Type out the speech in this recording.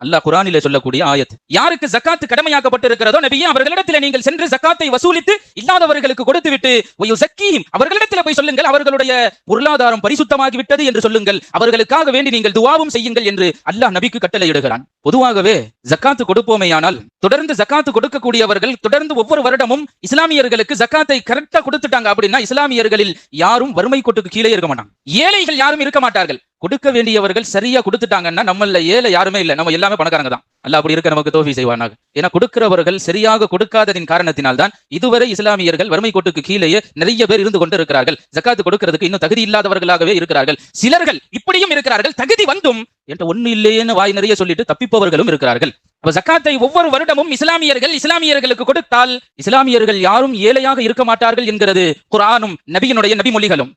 அல்லாஹ் குர்ஆனிலே சொல்லக்கூடிய ஆயத். யாருக்கு ஜகாத் கடமையாக்கப்பட்டிருக்கிறதோ நபியே அவர்களிடத்தில் நீங்கள் சென்று ஜகாத்தை வசூலித்து இல்லாதவர்களுக்கு கொடுத்துவிட்டு வயுஸக்கீஹிம் அவர்களிடத்தில் போய் சொல்லுங்கள் அவர்களுடைய பொருளாதாரம் பரிசுத்தமாகி விட்டது என்று சொல்லுங்கள், அவர்களுக்காக வேண்டி நீங்கள் துஆவும் செய்யுங்கள் என்று அல்லாஹ் நபிக்கு கட்டளையிடுகிறான். பொதுவாகவே ஜகாத் கொடுப்போமேயானால் தொடர்ந்து ஜகாத் கொடுக்கக்கூடியவர்கள் தொடர்ந்து ஒவ்வொரு வருடமும் இஸ்லாமியர்களுக்கு ஜகாத்தை கரெக்டா கொடுத்துட்டாங்க அப்படின்னா இஸ்லாமியர்களில் யாரும் வறுமை கோட்டுக்கு கீழே இருக்க மாட்டாங்க, ஏழைகள் யாரும் இருக்க மாட்டார்கள். கொடுக்க வேண்டியவர்கள் சரியா கொடுத்துட்டாங்கன்னா நம்மள ஏழை யாருமே இல்ல, நம்ம எல்லாமே பணக்காரங்க தான். அல்லாஹ் அப்படி இருக்க நமக்கு தௌஃபீக் செய்வானாக. ஏன்னா கொடுக்கிறவர்கள் சரியாக கொடுக்காததின் காரணத்தினால் தான் இதுவரை இஸ்லாமியர்கள் வறுமை கோட்டுக்கு கீழேயே நிறைய பேர் இருந்து கொண்டு இருக்கிறார்கள். ஜகாத் கொடுக்கிறதுக்கு இன்னும் தகுதி இல்லாதவர்களாகவே இருக்கிறார்கள். சிலர்கள் இப்படியும் இருக்கிறார்கள், தகுதி வந்தும் என்ற ஒண்ணு இல்லையேன்னு வாய் நிறைய சொல்லிட்டு தப்பிப்பவர்களும் இருக்கிறார்கள். அப்ப ஜகாத்தை ஒவ்வொரு வருடமும் இஸ்லாமியர்களுக்கு கொடுத்தால் இஸ்லாமியர்கள் யாரும் ஏழையாக இருக்க மாட்டார்கள் என்கிறது குர்ஆனும் நபியினுடைய நபிமொழிகளும்.